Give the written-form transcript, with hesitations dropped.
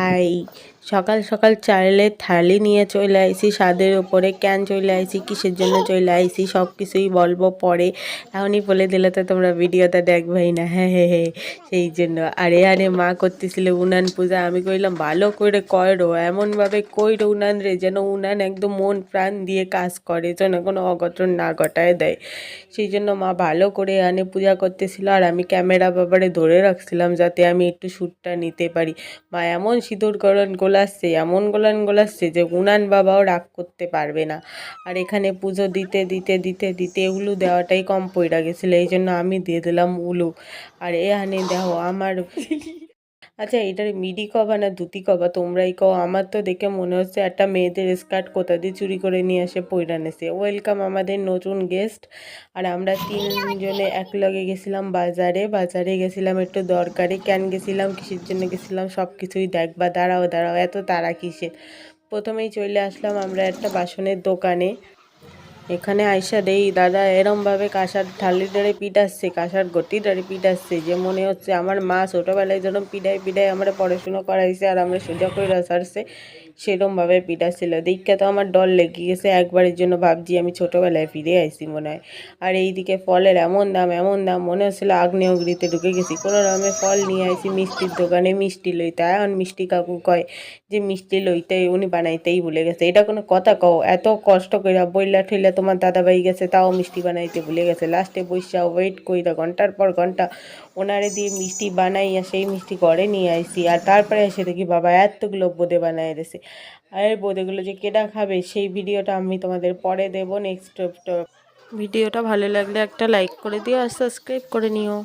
high সকাল সকাল চাইলে থালি নিয়ে চলে আইসি স্বাদের উপরে কেন চলে আইসি কিসের জন্য চলে আইসি সব কিছুই বলবো পরে এখনই বলে দিলে তো তোমরা ভিডিওটা দেখবেই না হ্যাঁ সেই জন্য আরে মা করতেছিল উনান পূজা আমি কইলাম ভালো করে কইরো এমনভাবে কইরো উনান রে যেন উনান একদম মন প্রাণ দিয়ে কাজ করে যেন কোনো অঘটন না ঘটায় দেয় সেই জন্য মা ভালো করে আনে পূজা করতেছিল আর আমি ক্যামেরা ব্যাপারে ধরে রাখছিলাম যাতে আমি একটু শ্যুটটা নিতে পারি মা এমন সিঁদুর গোলাচ্ছে এমন গোলাচ্ছে যে উনান বাবাও রাগ করতে পারবে না আর এখানে পুজো দিতে দিতে দিতে দিতে উলু দেওয়াটাই কম পইরা গেছিলো এই জন্য আমি দিয়ে দিলাম উলু আর এখানে দেখো আমার আচ্ছা এটার মিডি কবা না ধুতি কবা তোমরাই কও আমার তো দেখে মনে হচ্ছে একটা মেয়েদের স্কার্ট কোথা দিয়ে চুরি করে নিয়ে আসে পইরা নেছে ওয়েলকাম আমাদের নতুন গেস্ট আর আমরা তিনজনে একলগে গেছিলাম বাজারে গেছিলাম একটু দরকারে কেন গেছিলাম কিসের জন্য গেছিলাম সব কিছুই দেখবা দাঁড়াও এত তারা কিসের প্রথমেই চলে আসলাম আমরা একটা বাসনের দোকানে এখানে আইসা দেই দাদা এরমভাবে কাঁসার থালি ধরে পিটাচ্ছে কাঁসার ঘটি ধরে পিটাচ্ছে যে মনে হচ্ছে আমার মা ছোটোবেলায় যেরকম পিটাই আমরা পড়াশুনো করাইছে আর আমরা সোজা করে সারছে সেরমভাবে পিটাচ্ছিল দেখে তো আমার ডর লেগে গেছে একবারের জন্য ভাবছি আমি ছোটোবেলায় ফিরে আইছি মনে হয় আর এইদিকে ফলের এমন দাম মনে হচ্ছিলো আগ্নেয়গিরিতে ঢুকে গেছি কোনো রকমে ফল নিয়ে আইছি মিষ্টির দোকানে মিষ্টি লইতে এখন মিষ্টি কাকু কয় যে মিষ্টি লইতে উনি বানাইতেই ভুলে গেছে এটা কোনো কথা কও এত কষ্ট কইরা বইলা ঠইলা তোমার দাদাভাই গেছে তাও মিষ্টি বানাইতে ভুলে গেছে লাস্টে বইসা ওয়েট কইরা ঘন্টার পর ঘন্টা ওনারে দিয়ে মিষ্টি বানাইয়া সেই মিষ্টি ঘরে নিয়ে আইসি আর তারপরে এসে দেখি বাবা এতগুলো বোঁদে বানাই দিয়েছে আর বোঁদেগুলো যে কেডা খাবে সেই ভিডিওটা আমি তোমাদের পরে দেবো নেক্সট ভিডিওটা ভালো লাগলে একটা লাইক করে দিও আর সাবস্ক্রাইব করে নিও